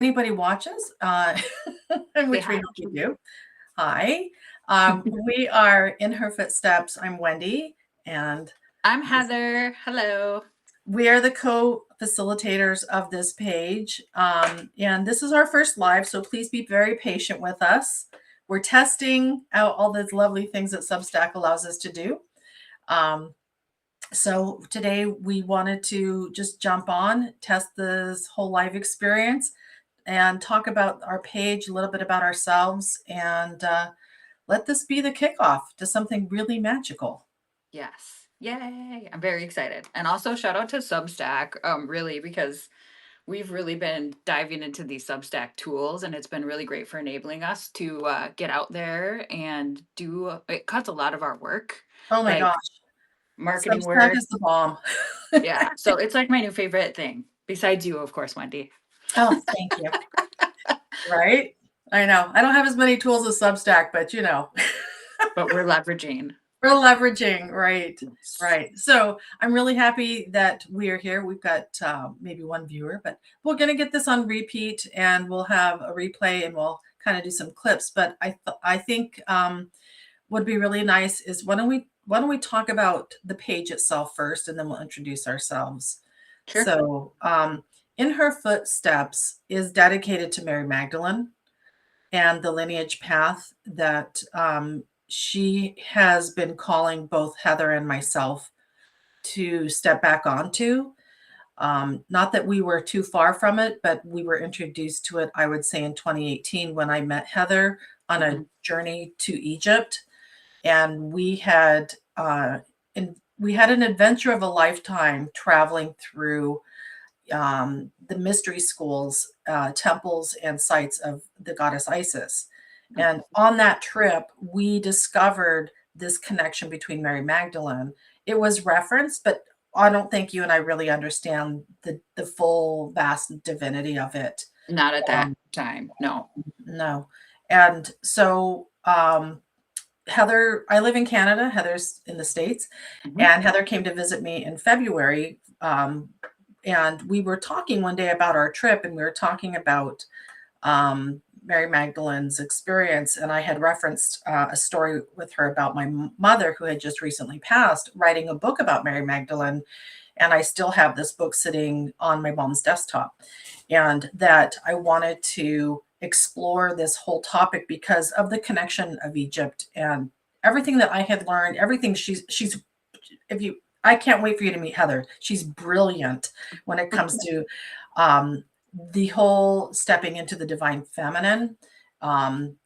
anybody watches, Say which we hi. hope you do. Hi. We are in her footsteps. I'm Wendy, and I'm Heather. Hello. we are the co-facilitators of this page. And this is our first live, so please be very patient with us. We're testing out all the lovely things that Substack allows us to do. Um, so today we wanted to just jump on, test this whole live experience, and talk about our page, a little bit about ourselves, and let this be the kickoff to something really magical. Yes. Yay. I'm very excited. And also shout out to Substack, really, because we've really been diving into these Substack tools and it's been really great for enabling us to get out there and do it cuts a lot of our work, Oh my like gosh, marketing Substack work. is the bomb. Yeah. So it's like my new favorite thing, besides you, of course, Wendy. Oh, thank you. Right? I know. I don't have as many tools as Substack, but But we're leveraging. we're leveraging. Right. Yes. Right. So I'm really happy that we are here. We've got maybe one viewer, but we're going to get this on repeat and we'll have a replay and we'll kind of do some clips. But I think would be really nice is why don't we talk about the page itself first and then we'll introduce ourselves. Sure. So In Her Footsteps is dedicated to Mary Magdalene and the lineage path that she has been calling both Heather and myself to step back onto. Not that we were too far from it, but we were introduced to it, I would say, in 2018 when I met Heather on a Mhm. journey to Egypt. And we had an adventure of a lifetime traveling through the mystery schools, temples, and sites of the goddess Isis. And on that trip, we discovered this connection between Mary Magdalene. It was referenced, but I don't think you and I really understand the full vast divinity of it. Not at that Um, time. No. no. And so Heather, I live in Canada. Heather's in the States. Mhm. And Heather came to visit me in February. And we were talking one day about our trip, and we were talking about Mary Magdalene's experience. And I had referenced a story with her about my mother, who had just recently passed, writing a book about Mary Magdalene. And I still have this book sitting on my mom's desktop. And that I wanted to explore this whole topic because of the connection of Egypt and everything that I had learned, everything she's if you I can't wait for you to meet Heather. She's brilliant when it comes to um, the whole stepping into the divine feminine. Um,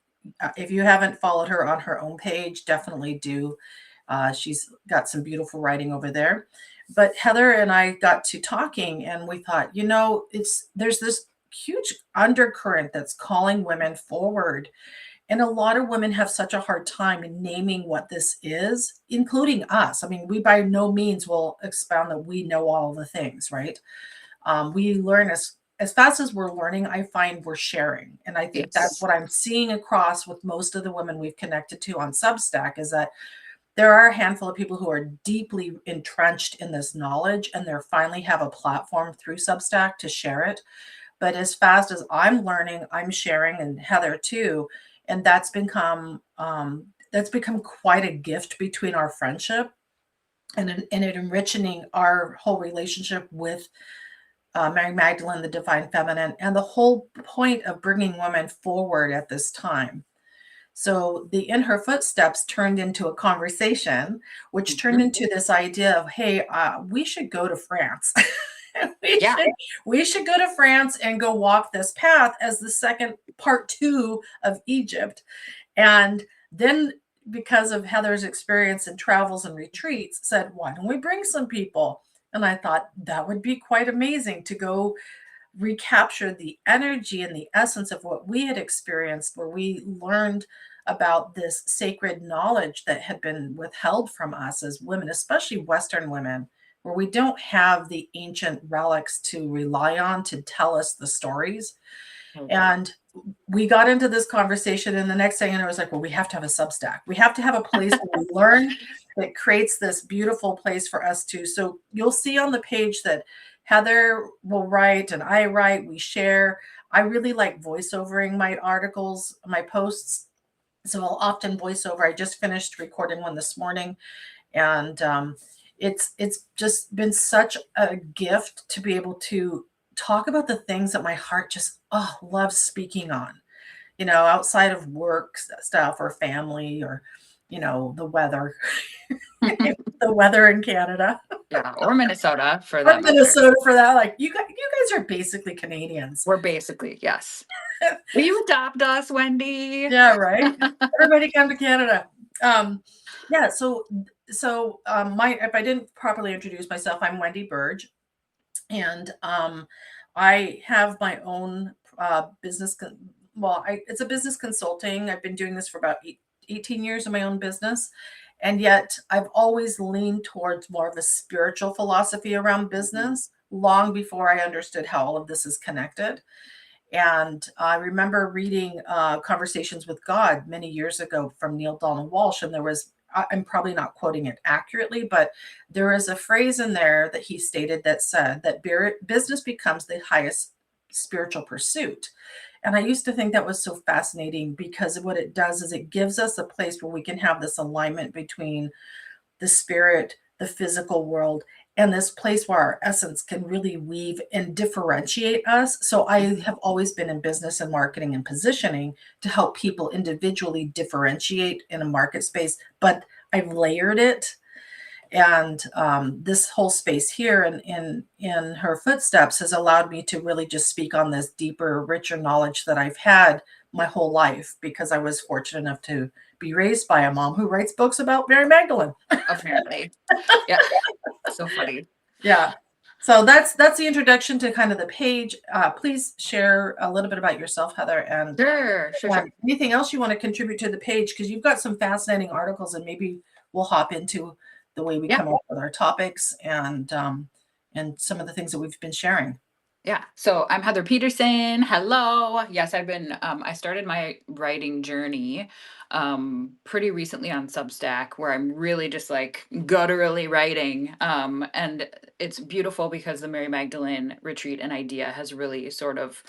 if you haven't followed her on her own page, definitely do. She's got some beautiful writing over there. But Heather and I got to talking, and we thought, there's this huge undercurrent that's calling women forward, and a lot of women have such a hard time in naming what this is, including us. I mean, we by no means will expound that we know all the things, right? We learn as fast as we're learning. I find we're sharing, and I think that's Yes. what I'm seeing across with most of the women we've connected to on Substack is that there are a handful of people who are deeply entrenched in this knowledge, and they're finally have a platform through Substack to share it. But as fast as I'm learning, I'm sharing, and Heather too, and that's become quite a gift between our friendship and it enriching our whole relationship with Mary Magdalene, the divine feminine, and the whole point of bringing women forward at this time. So the In Her Footsteps turned into a conversation, which turned Mhm. into this idea of, hey, we should go to France. we Yeah. should we should go to France and go walk this path as the second part two of Egypt. And then because of Heather's experience in travels and retreats, said, why don't we bring some people? And I thought that would be quite amazing to go recapture the energy and the essence of what we had experienced, where we learned about this sacred knowledge that had been withheld from us as women, especially Western women, where we don't have the ancient relics to rely on to tell us the stories. Totally. And we got into this conversation, and the next thing I know, I was like, well, we have to have a Substack. We have to have a place where we learn that creates this beautiful place for us to. So you'll see on the page that Heather will write and I write, we share. I really like voiceovering my articles, my posts. So I'll often voiceover. I just finished recording one this morning, and it's just been such a gift to be able to talk about the things that my heart just loves speaking on. Outside of work stuff or family or the weather, the weather in Canada. Yeah, or Minnesota for Or that matter. Minnesota for that. Like you guys are basically Canadians. We're basically, yes. Will you adopt us, Wendy? Yeah, right. Everybody come to Canada. Um, yeah, so my if I didn't properly introduce myself, I'm Wendy Burge, and I have my own business. It's a business consulting. I've been doing this for about 18 years in my own business, and yet I've always leaned towards more of a spiritual philosophy around Mhm. business long before I understood how all of this is connected. And I remember reading Conversations with God many years ago from Neil Donald Walsh, and I'm probably not quoting it accurately, but there is a phrase in there that he stated that said that business becomes the highest spiritual pursuit. And I used to think that was so fascinating because what it does is it gives us a place where we can have this alignment between the spirit, the physical world, and this place where our essence can really weave and differentiate us. So I have always been in business and marketing and positioning to help people individually differentiate in a market space, but I've layered it. And this whole space here in her footsteps has allowed me to really just speak on this deeper, richer knowledge that I've had my whole life because I was fortunate enough to be raised by a mom who writes books about Mary Magdalene. Apparently. Yeah. So funny. Yeah. So that's the introduction to kind of the page. Please share a little bit about yourself, Heather, and Sure, sure, sure. anything else you want to contribute to the page because you've got some fascinating articles, and maybe we'll hop into the way we Yeah. come up with our topics and some of the things that we've been sharing. Yeah. So I'm Heather Petersen. Hello. Yes, I started my writing journey pretty recently on Substack where I'm really just like gutturally writing. And it's beautiful because the Mary Magdalene retreat and idea has really sort of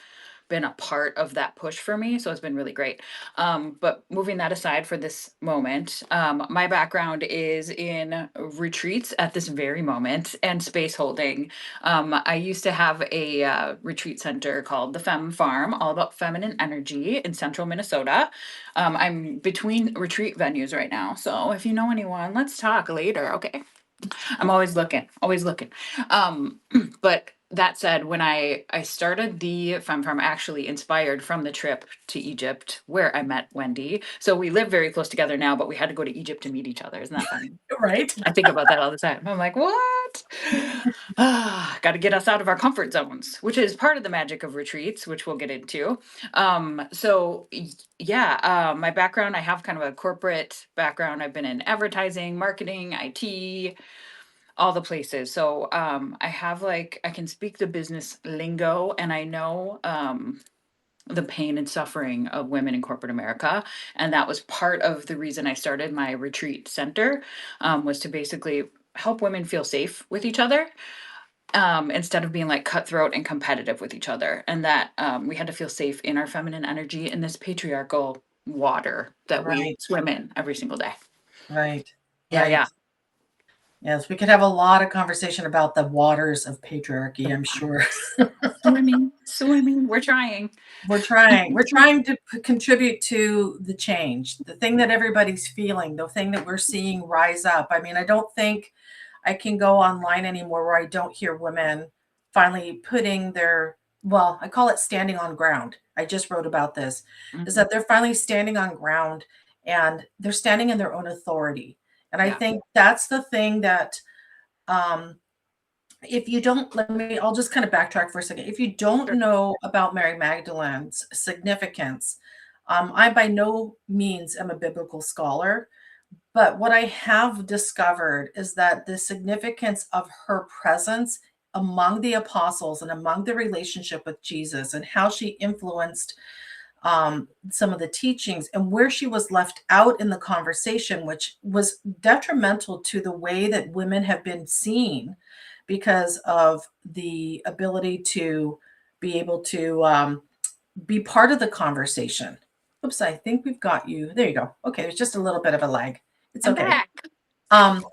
been a part of that push for me. So it's been really great. But moving that aside for this moment, my background is in retreats at this very moment and space holding. I used to have a retreat center called the Femme Farm, all about feminine energy in central Minnesota. I'm between retreat venues right now. So if you know anyone, let's talk later. Okay. I'm always looking, always looking. Um, but that said, when I started the Femme Farm, actually inspired from the trip to Egypt where I met Wendy. So we live very close together now, but we had to go to Egypt to meet each other. Isn't that funny? Right? I think about that all the time. I'm like, what? Got to get us out of our comfort zones, which is part of the magic of retreats, which we'll get into. Yeah, my background, I have kind of a corporate background. I've been in advertising, marketing, IT, all the places. So I have like I can speak the business lingo and I know the pain and suffering of women in corporate America. And that was part of the reason I started my retreat center was to basically help women feel safe with each other instead of being like cutthroat and competitive with each other. And that we had to feel safe in our feminine energy in this patriarchal water that we Right. swim in every single day. Right. Yeah, yeah. Right. Yes, we could have a lot of conversation about the waters of patriarchy, The I'm sure. waters. Swimming, swimming. We're trying. We're trying to contribute to the change, the thing that everybody's feeling, the thing that we're seeing rise up. I mean, I don't think I can go online anymore where I don't hear women finally putting their, well, I call it standing on ground. I just wrote about this, is Mhm. that they're finally standing on ground and they're standing in their own authority. And I Yeah. think that's the thing that um, if you don't let me I'll just kind of backtrack for a second. If you don't Sure. know about Mary Magdalene's significance, I by no means am a biblical scholar, but what I have discovered is that the significance of her presence among the apostles and among the relationship with Jesus and how she influenced some of the teachings and where she was left out in the conversation, which was detrimental to the way that women have been seen because of the ability to be able to be part of the conversation. Oops, I think we've got you. There you go. Okay, there's just a little bit of a lag. It's I'm okay. back. Um,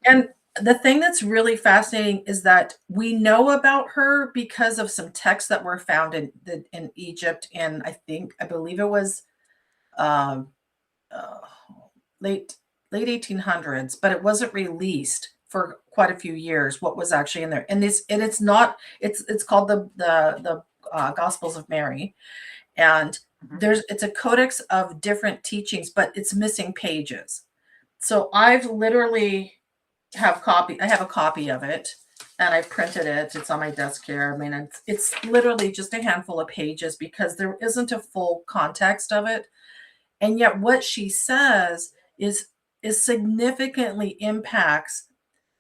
and the thing that's really fascinating is that we know about her because of some texts that were found in Egypt in I believe it was um, uh, late late 1800s, but it wasn't released for quite a few years. What was actually in there, and it's not it's called the Gospels of Mary, and Mhm. it's a codex of different teachings, but it's missing pages. So I've literally I have a copy of it and I printed it. It's on my desk here. I mean, it's literally just a handful of pages because there isn't a full context of it. And yet what she says is significantly impacts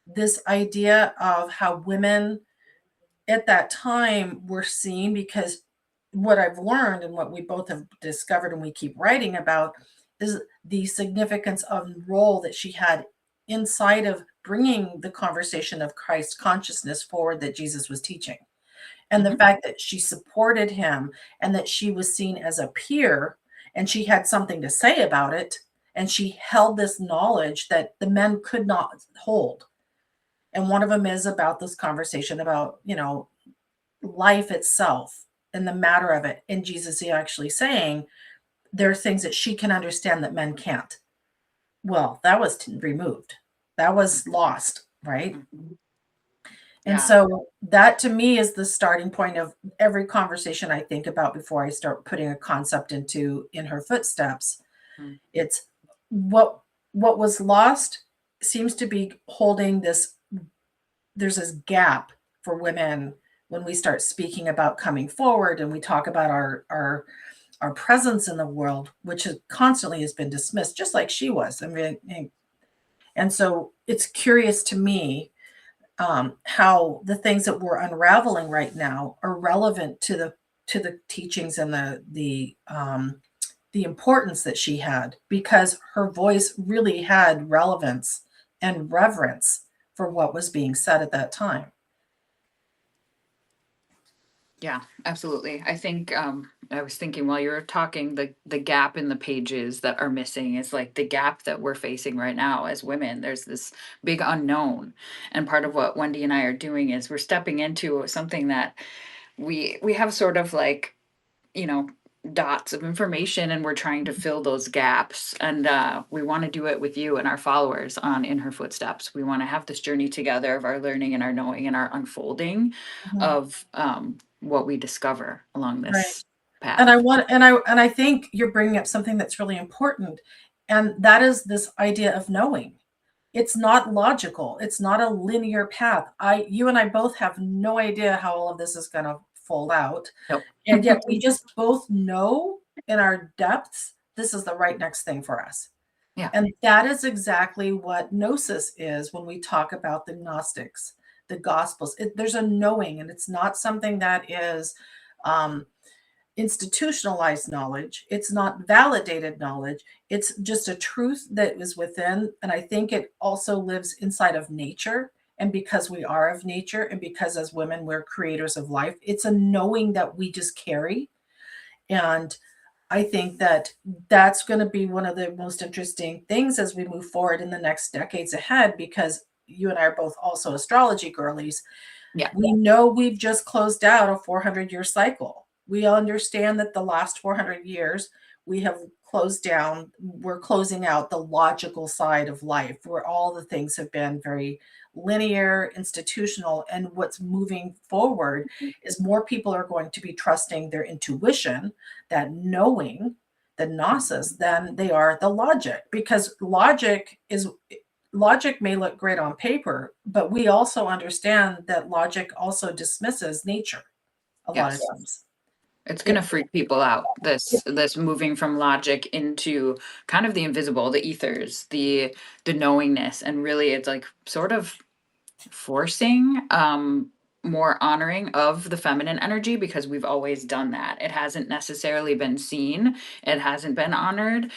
this idea of how women at that time were seen, because what I've learned and what we both have discovered and we keep writing about is the significance of the role that she had inside of bringing the conversation of Christ consciousness forward that Jesus was teaching. And the Mhm. fact that she supported him and that she was seen as a peer and she had something to say about it. And she held this knowledge that the men could not hold. And one of them is about this conversation about, life itself and the matter of it. And Jesus is actually saying there are things that she can understand that men can't. Well, that was removed. That was lost, right? Mhm. And Yeah. so that to me is the starting point of every conversation I think about before I start putting a concept into in her footsteps. Mm. It's what was lost seems to be holding this there's this gap for women when we start speaking about coming forward and we talk about our presence in the world, which is constantly has been dismissed, just like she was. I mean, and so it's curious to me how the things that we're unraveling right now are relevant to the teachings and the importance that she had, because her voice really had relevance and reverence for what was being said at that time. Yeah, absolutely. I think I was thinking while you were talking, the gap in the pages that are missing is like the gap that we're facing right now as women. There's this big unknown. And part of what Wendy and I are doing is we're stepping into something that we have sort of like, you know, dots of information, and we're trying to fill those gaps, and we want to do it with you and our followers on In Her Footsteps. We want to have this journey together of our learning and our knowing and our unfolding Mhm. of what we discover along Right. this path. And I think you're bringing up something that's really important, and that is this idea of knowing. It's not logical. It's not a linear path. I You and I both have no idea how all of this is gonna fold out, Nope. and yet we just both know in our depths this is the right next thing for us. Yeah. And that is exactly what gnosis is when we talk about the Gnostics, the Gospels. There's a knowing, and it's not something that is um, institutionalized knowledge. It's not validated knowledge. It's just a truth that is within. And I think it also lives inside of nature. And because we are of nature, and because as women, we're creators of life, it's a knowing that we just carry. And I think that that's going to be one of the most interesting things as we move forward in the next decades ahead, because you and I are both also astrology girlies. Yeah. We know we've just closed out a 400-year cycle. We understand that the last 400 years we have closed down, we're closing out the logical side of life where all the things have been very linear, institutional. And what's moving forward is more people are going to be trusting their intuition, that knowing, the gnosis, than they are the logic, because logic may look great on paper, but we also understand that logic also dismisses nature a lot of Yes. times. It's It, gonna freak people out. This moving from logic into kind of the invisible, the ethers, the knowingness, and really it's like sort of forcing more honoring of the feminine energy, because we've always done that. It hasn't necessarily been seen, it hasn't been honored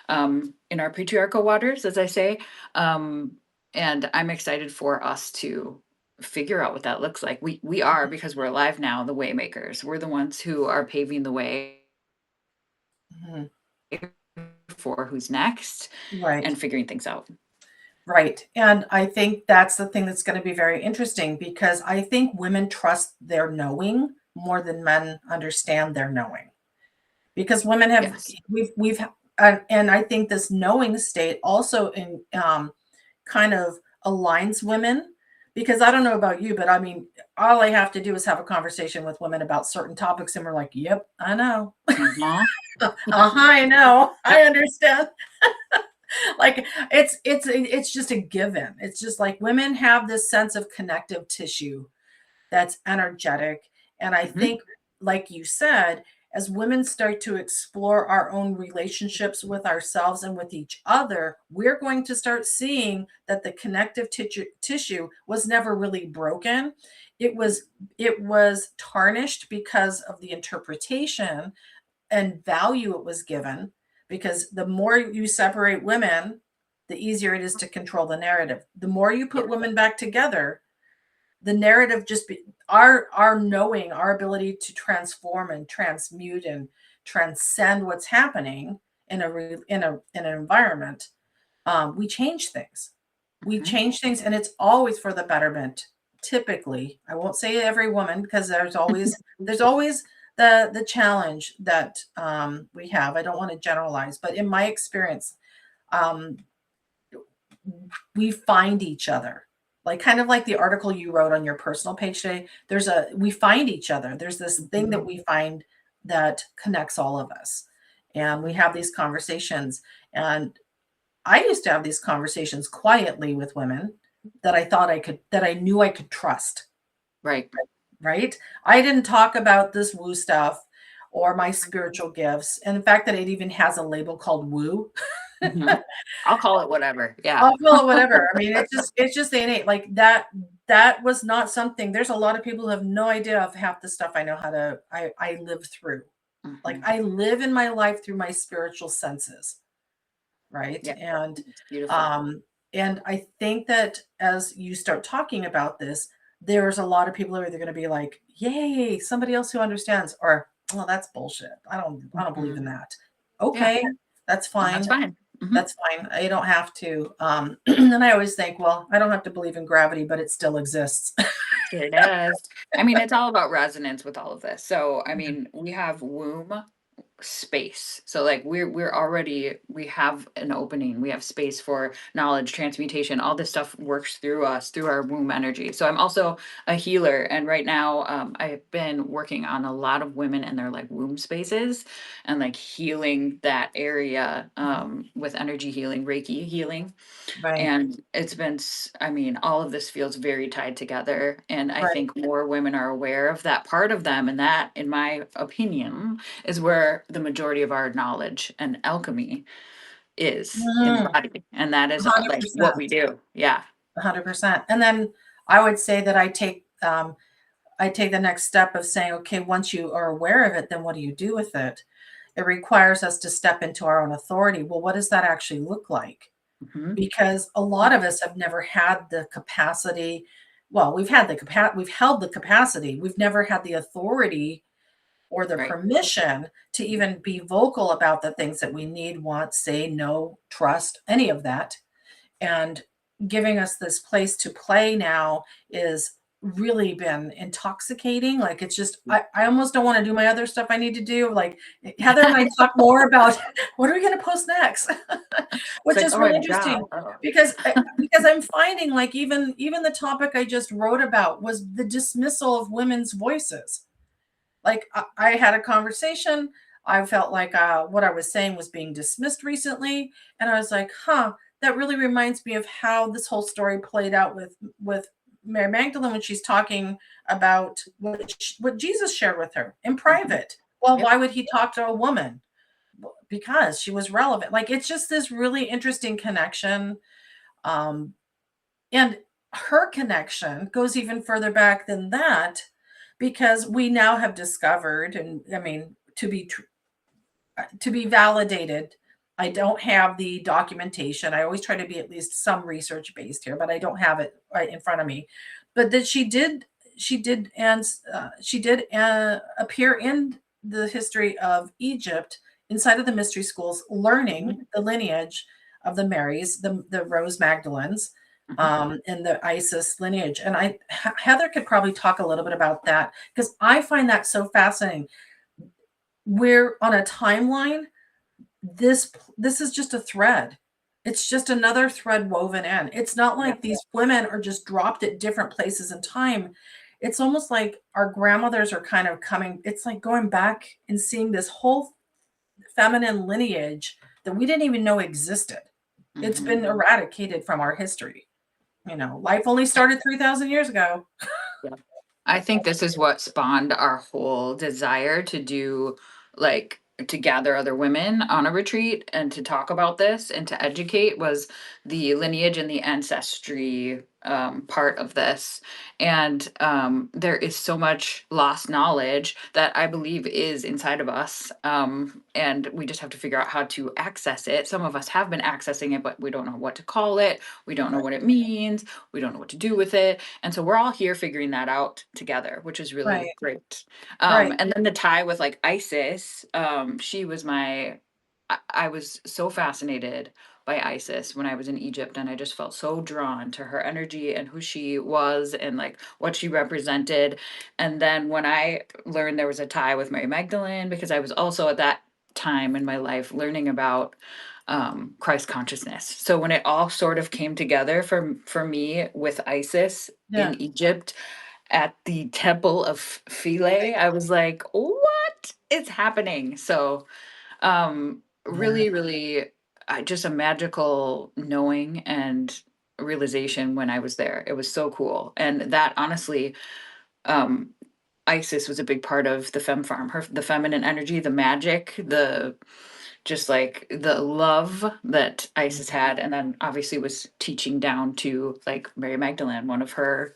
in our patriarchal waters, as I say. um and I'm excited for us to figure out what that looks like. We are, because we're alive now, the waymakers. We're the ones who are paving the way Mhm. for who's next Right. and figuring things out. Right. And I think that's the thing that's going to be very interesting because I think women trust their knowing more than men understand their knowing. Because women have Yes. we've and I think this knowing state also kind of aligns women because I don't know about you, but I mean, all I have to do is have a conversation with women about certain topics, and we're like, "Yep, I know. Uh-huh. I know. I Yep. understand." Like it's just a given. It's just like women have this sense of connective tissue that's energetic. And I Mhm. think, like you said, as women start to explore our own relationships with ourselves and with each other, we're going to start seeing that the connective tissue was never really broken. It was it was tarnished because of the interpretation and value it was given. Because the more you separate women, the easier it is to control the narrative. The more you Yeah. put women back together, the narrative just be our knowing, our ability to transform and transmute and transcend what's happening in in an environment. We change things. We Mhm. change things, and it's always for the betterment. Typically, I won't say every woman because there's always the challenge that we have. I don't want to generalize, but in my experience, um, we find each other. Like kind of like the article you wrote on your personal page today. We find each other. There's this thing that Mhm. we find that connects all of us. And we have these conversations. And I used to have these conversations quietly with women that I knew I could trust, Right. right? I didn't talk about this woo stuff or my spiritual gifts. And the fact that it even has a label called woo. Mhm. I'll call it whatever. Yeah. I'll feel it whatever. I mean, it's just the innate like that was not something there's a lot of people who have no idea of half the stuff I live through. Like Mhm. I live in my life through my spiritual senses, right? Yeah. It's beautiful. Um and I think that as you start talking about this, there's a lot of people who are either going to be like, "Yay, somebody else who understands," or, "Well, that's bullshit. I don't believe in Mhm. that." Yeah. Okay, that's And that's fine. fine. Mhm. That's fine. I don't have to. And I always think, well, I don't have to believe in gravity, but it still exists. Sure does. I mean, it's all about resonance with all of this. So, I mean, we have womb space. So like we have an opening. We have space for knowledge, transmutation, all this stuff works through us, through our womb energy. So I'm also a healer. And right now, I've been working on a lot of women in their like womb spaces and like healing that area with energy healing, Reiki healing. Right, And it's been I mean, all of this feels very tied together, and I right. think more women are aware of that part of them, and that, in my opinion, is where the majority of our knowledge and alchemy is in the Mm, body, and that is, like, what 100%. we do. Yeah. 100%. And then I would say that I take the next step of saying, okay, once you are aware of it, then what do you do with it? It requires us to step into our own authority. Well, what does that actually look like? Mhm. Because a lot of us have never had the capacity. Well, we've held the capacity. We've never had the authority or the Right. permission to even be vocal about the things that we need, want, say, no, trust, any of that. And giving us this place to play now is really been intoxicating. Like it's just I almost don't want to do my other stuff I need to do. Like Heather and I talk more about what are we going to post next, It's which like, is "Oh my really god." interesting Oh. because I'm finding like even the topic I just wrote about was the dismissal of women's voices. Like I had a conversation. I felt like what I was saying was being dismissed recently, and I was like, "Huh, that really reminds me of how this whole story played out with Mary Magdalene when she's talking about what Jesus shared with her in Mhm. private. Well, Yep. why would he talk to a woman? Because she was relevant. Like it's just this really interesting connection. Um, and her connection goes even further back than that because we now have discovered, and I mean, to be validated. I don't have the documentation. I always try to be at least some research based here, but I don't have it right in front of me. But that she did appear in the history of Egypt inside of the mystery schools, learning Mhm. the lineage of the Marys, the Rose Magdalens, Mhm. and the Isis lineage. And Heather could probably talk a little bit about that because I find that so fascinating. We're on a timeline. This is just a thread. It's just another thread woven in. It's not Yeah. like these women are just dropped at different places in time. It's almost like our grandmothers are kind of coming. It's like going back and seeing this whole feminine lineage that we didn't even know existed. It's Mhm. been eradicated from our history. Life only started 3,000 years ago. Yeah. I think this is what spawned our whole desire to do, like, to gather other women on a retreat and to talk about this and to educate, was the lineage and the ancestry part of this. And there is so much lost knowledge that I believe is inside of us. And we just have to figure out how to access it. Some of us have been accessing it, but we don't know what to call it. We don't know Right. what it means. We don't know what to do with it. And so we're all here figuring that out together, which is really Right. great. Right. And then the tie with like Isis, she was I was so fascinated by Isis when I was in Egypt, and I just felt so drawn to her energy and who she was and like what she represented. And then when I learned there was a tie with Mary Magdalene, because I was also at that time in my life learning about Christ consciousness. So when it all sort of came together for me with Isis Yeah. in Egypt at the Temple of Philae, I was like, what is happening? So Yeah. really, really just a magical knowing and realization when I was there. It was so cool. And that honestly, um, Isis was a big part of the femme farm, the feminine energy, the magic, the just like the love that Isis had, and then obviously was teaching down to like Mary Magdalene, one of her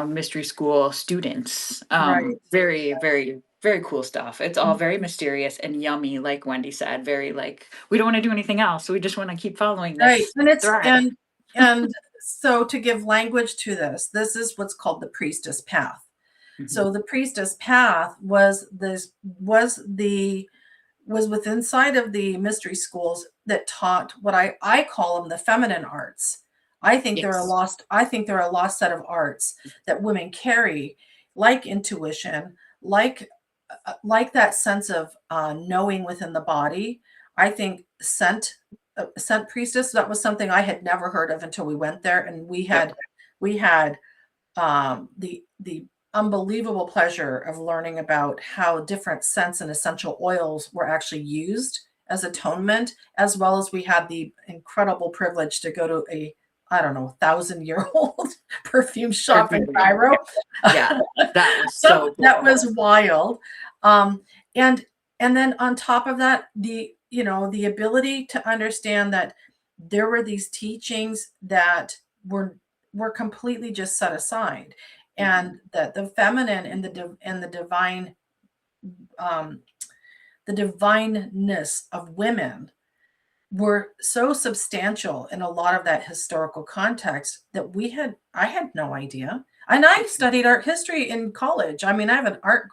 mystery school students. Right. Very, very, very cool stuff. It's all very mysterious and yummy, like Wendy said. Very like we don't want to do anything else, so we just want to keep following Right. this And it's thread. and so to give language to this is what's called the priestess path. Mhm. So the priestess path was within inside of the mystery schools that taught what I call them the feminine arts. Yes. I think they're a lost set of arts that women carry, like intuition, like like that sense of knowing within the body. I think scent priestess, that was something I had never heard of until we went there, and Yep. we had the unbelievable pleasure of learning about how different scents and essential oils were actually used as atonement, as well as we had the incredible privilege to go to a, I don't know, 1,000-year-old perfume shop in Perfume. Cairo. Yeah. That was So so that cool. was wild. Um, and and then on top of that, the ability to understand that there were these teachings that were completely just set aside, Mhm. and that the feminine and um, the divineness of women were so substantial in a lot of that historical context that I had no idea. And I studied art history in college. I mean, I have an art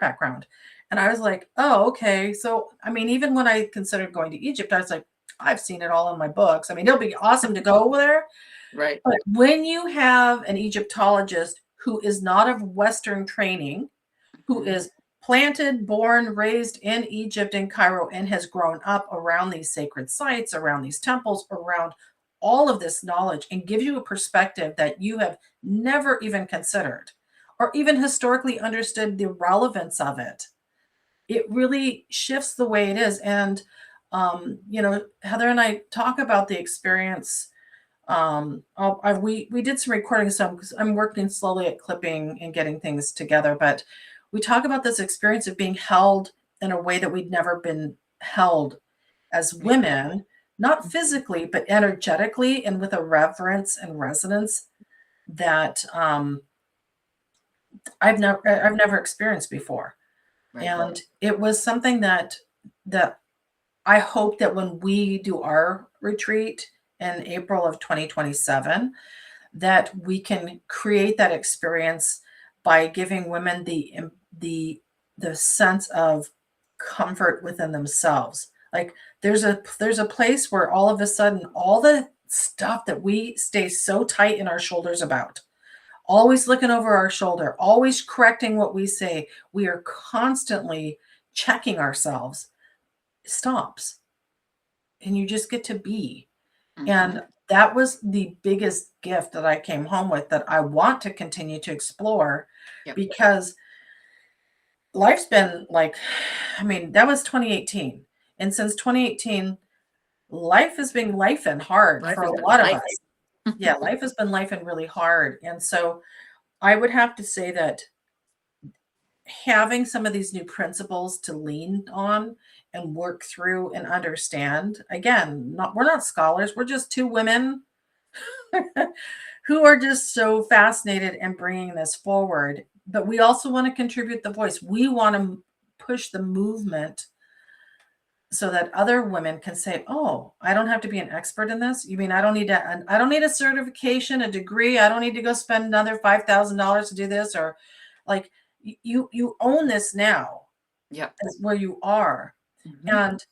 background. And I was like, oh, okay. So, I mean, even when I considered going to Egypt, I was like, I've seen it all in my books. I mean, it'll be awesome to go over there. Right. But when you have an Egyptologist who is not of Western training, who Mhm. is planted, born, raised in Egypt, in Cairo, and has grown up around these sacred sites, around these temples, around all of this knowledge, and gives you a perspective that you have never even considered or even historically understood the relevance of it. It really shifts the way it is. And, Heather and I talk about the experience. We did some recording, some because I'm working slowly at clipping and getting things together. But we talk about this experience of being held in a way that we'd never been held as Yeah. women, not physically, but energetically and with a reverence and resonance that I've never experienced before. Right. And it was something that I hope that when we do our retreat in April of 2027, that we can create that experience by giving women the the sense of comfort within themselves. Like there's a place where all of a sudden all the stuff that we stay so tight in our shoulders about, always looking over our shoulder, always correcting what we say, we are constantly checking ourselves, stops. And you just get to be. Mhm. And that was the biggest gift that I came home with that I want to continue to explore Yep. because life's been like, I mean, that was 2018. And since 2018, life has been life and hard Life for has a been lot of life. us. Yeah, life has been life and really hard. And so I would have to say that having some of these new principles to lean on and work through and understand, again, not we're not scholars, we're just two women who are just so fascinated in bringing this forward. But we also want to contribute the voice. We want to push the movement so that other women can say, "Oh, I don't have to be an expert in this. You mean I don't need a certification, a degree. I don't need to go spend another $5,000 to do this or like you own this now Yep. as where you are." Mhm. And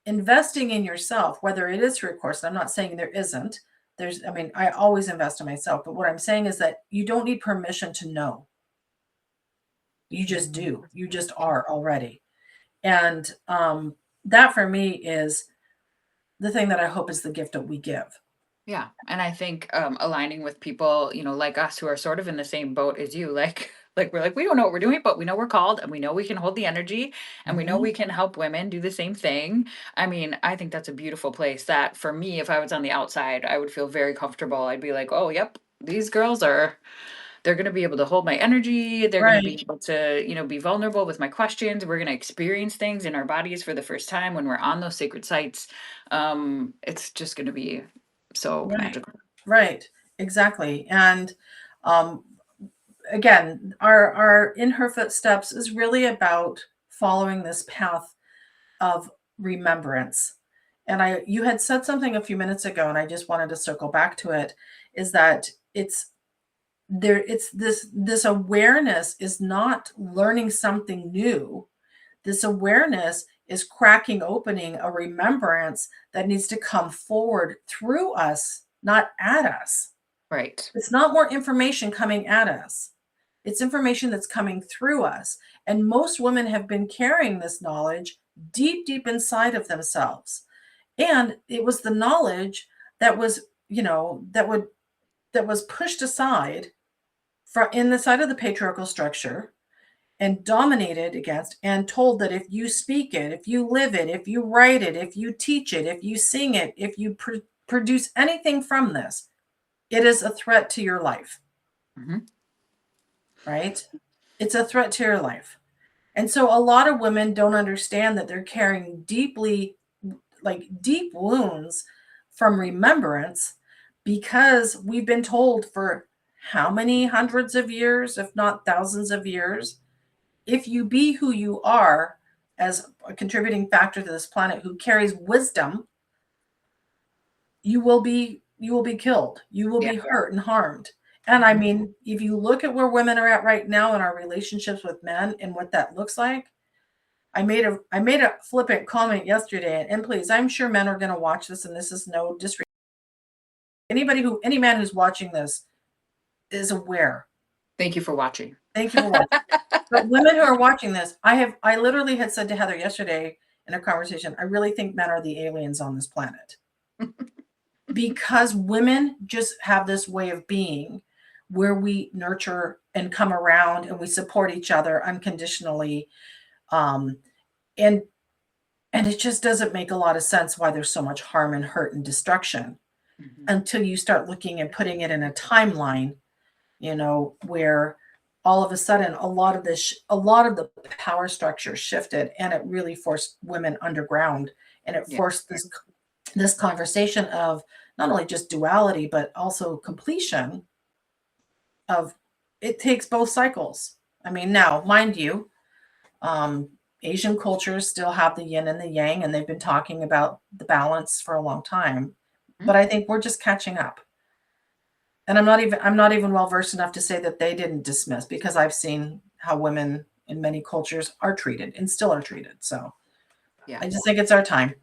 investing in yourself, whether it is through a course, I'm not saying there isn't. I mean, I always invest in myself, but what I'm saying is that you don't need permission to know. You just do. You just are already. And that for me is the thing that I hope is the gift that we give. Yeah, and I think, aligning with people, like us who are sort of in the same boat as you, like like, we're like, "We don't know what we're doing, but we know we're called, and we know we can hold the energy, and we know Mhm. we can help women do the same thing." I mean, I think that's a beautiful place that for me, if I was on the outside, I would feel very comfortable. I'd be like, "Oh, yep, these girls they're gonna be able to hold my energy, they're gonna be Right. able to, be vulnerable with my questions, we're gonna experience things in our bodies for the first time when we're on those sacred sites." It's just gonna be so Right. magical. Right. Exactly. And um again, our in her footsteps is really about following this path of remembrance. And you had said something a few minutes ago, and I just wanted to circle back to it, is that it's this awareness is not learning something new. This awareness is cracking opening a remembrance that needs to come forward through us, not at us. Right. It's not more information coming at us. It's information that's coming through us. And most women have been carrying this knowledge deep, deep inside of themselves. And it was the knowledge that was, that was pushed aside from in the side of the patriarchal structure and dominated against and told that if you speak it, if you live it, if you write it, if you teach it, if you sing it, if you produce anything from this, it is a threat to your life, Mhm. right? It's a threat to your life. And so a lot of women don't understand that they're carrying like deep wounds from remembrance because we've been told for how many hundreds of years, if not thousands of years, if you be who you are as a contributing factor to this planet who carries wisdom, you will be killed. You will Yeah. be hurt and harmed. And I Mhm. mean, if you look at where women are at right now in our relationships with men and what that looks like, I made a flippant comment yesterday, and please, I'm sure men are going to watch this, and this is no disrespect. Any man who's watching this is aware. Thank you for watching. Thank you for watching. But women who are watching this, I literally had said to Heather yesterday in a conversation, I really think men are the aliens on this planet because women just have this way of being where we nurture and come around and we support each other unconditionally. Um, and And it just doesn't make a lot of sense why there's so much harm and hurt and destruction Mhm. until you start looking and putting it in a timeline, where all of a sudden a lot of the power structure shifted and it really forced women underground and it Yeah. forced this conversation of not only just duality but also completion of it takes both cycles. I mean, now, mind you, um, Asian cultures still have the yin and the yang, and they've been talking about the balance for a long time. Mhm. But I think we're just catching up. And I'm not even well versed enough to say that they didn't dismiss because I've seen how women in many cultures are treated and still are treated. So Yeah. I just think it's our time.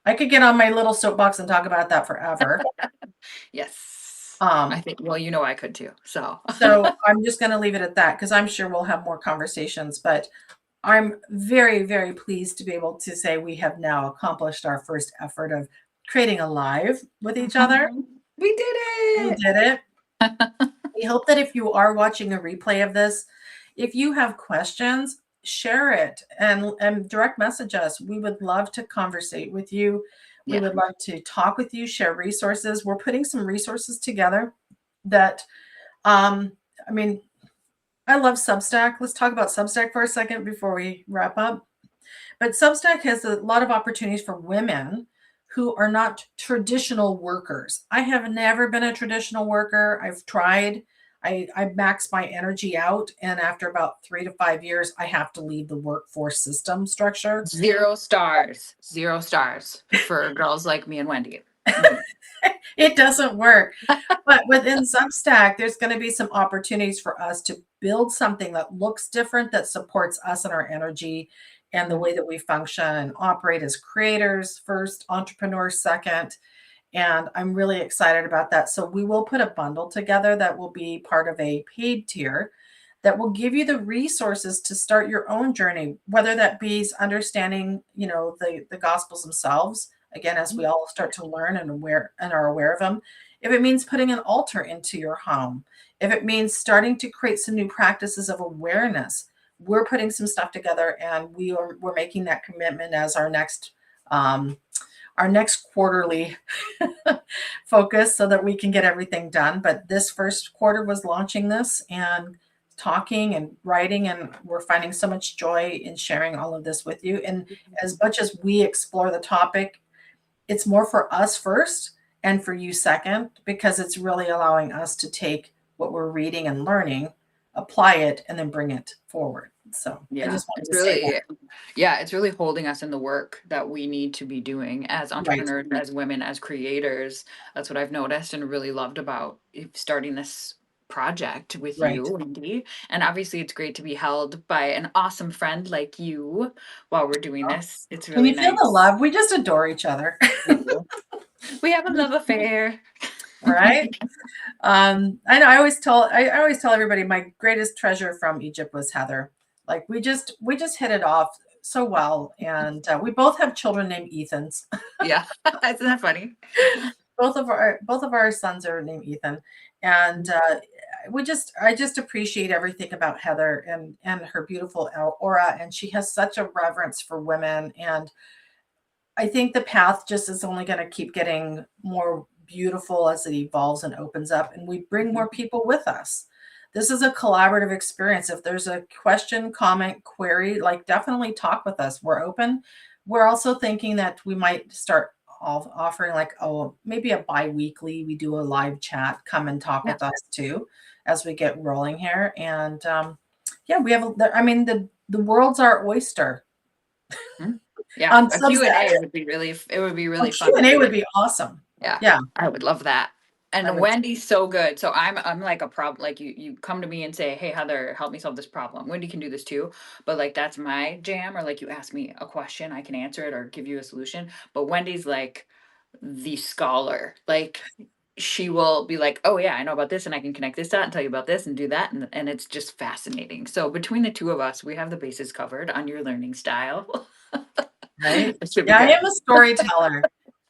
I could get on my little soapbox and talk about that forever. Yes. I Um, think, well, you know, I could too. So, so I'm just going to leave it at that because I'm sure we'll have more conversations. But I'm very, very pleased to be able to say we have now accomplished our first effort of creating a live with each other. we did We it. did it. We hope that if you are watching a replay of this, if you have questions, share it and direct message us. We would love to conversate with you. We Yeah. would love to talk with you, share resources. We're putting some resources together that, um, I mean, I love Substack. Let's talk about Substack for a second before we wrap up. But Substack has a lot of opportunities for women who are not traditional workers. I have never been a traditional worker. I've tried. I max my energy out. And after about 3 to 5 years, I have to leave the workforce system structure. 0 stars. 0 stars for girls like me and Wendy. Mhm. It doesn't work. But within Substack, there's going to be some opportunities for us to build something that looks different, that supports us and our energy and the way that we function and operate as creators first, entrepreneurs second. And I'm really excited about that. So we will put a bundle together that will be part of a paid tier that will give you the resources to start your own journey, whether that be understanding, the gospels themselves, again, as we all start to learn and are aware of them. If it means putting an altar into your home, if it means starting to create some new practices of awareness, we're putting some stuff together and we're making that commitment as our next quarterly focus so that we can get everything done. But this first quarter was launching this and talking and writing, and we're finding so much joy in sharing all of this with you. And as much as we explore the topic, it's more for us first and for you second, because it's really allowing us to take what we're reading and learning, apply it, and then bring it forward. So I Yeah, just wanted it's to say that. really, yeah, it's really holding us in the work that we need to be doing as Right, entrepreneurs, as women, as creators. That's what I've noticed and really loved about starting this project with right. you, Wendy. And obviously, it's great to be held by an awesome friend like you while we're doing this. It's Can really you feel the nice. love? We just adore each other. We do. We have a love affair. Right. I know I always tell everybody my greatest treasure from Egypt was Heather. Like we just hit it off so well, and we both have children named Ethans. Yeah, isn't that funny? Both of our sons are named Ethan, and I just appreciate everything about Heather and her beautiful aura, and she has such a reverence for women, and I think the path just is only going to keep getting more beautiful as it evolves and opens up, and we bring more people with us. This is a collaborative experience. If there's a question, comment, query, like definitely talk with us. We're open. We're also thinking that we might start offering like, oh, maybe a bi-weekly, we do a live chat, come and talk Yeah. with us too as we get rolling here. And yeah, we have, I mean, the world's our oyster Mhm. Yeah, on a Substack. Q&A would be it would be Oh, really fun to Q&A would do. be awesome. Yeah, Yeah, I would love that. I And would. Wendy's so good. So I'm like a problem. Like you come to me and say, "Hey Heather, help me solve this problem." Wendy can do this too, but like that's my jam. Or like you ask me a question, I can answer it or give you a solution. But Wendy's like the scholar. Like she will be like, "Oh yeah, I know about this, and I can connect this dot and tell you about this and do that," and it's just fascinating. So between the two of us, we have the bases covered on your learning style. Right? It should be Yeah, I good. am a storyteller.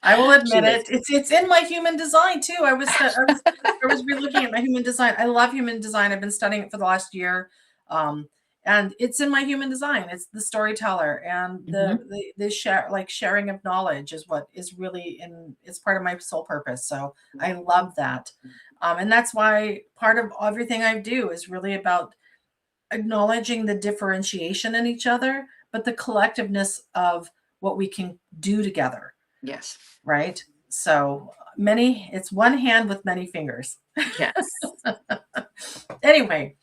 I will She admit is. it. It's in my human design too. I was relooking at my human design. I love human design. I've been studying it for the last year. Um, and it's in my human design. It's the storyteller and the Mhm. the the share like sharing of knowledge is what is really it's part of my soul purpose. So I love that. And that's why part of everything I do is really about acknowledging the differentiation in each other, but the collectiveness of what we can do together, Yes. right? So it's one hand with many fingers. Yes. Anyway,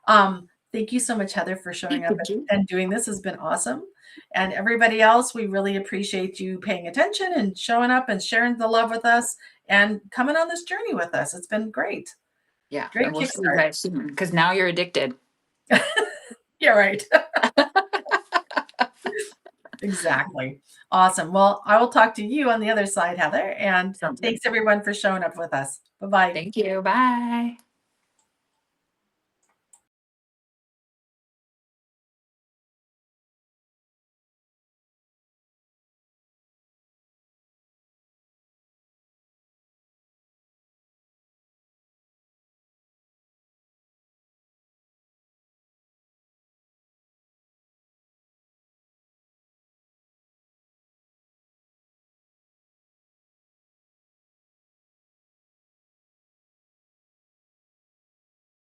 thank you so much, Heather, for showing up Thank you. and doing this. Has been awesome. And everybody else, we really appreciate you paying attention and showing up and sharing the love with us and coming on this journey with us. It's been great. Yeah, Great and we'll see you kickstart. guys soon because now you're addicted. Yeah, right. Exactly. Awesome. Well, I will talk to you on the other side, Heather, and Sounds good. thanks everyone for showing up with us. Bye-bye. Thank you. Bye.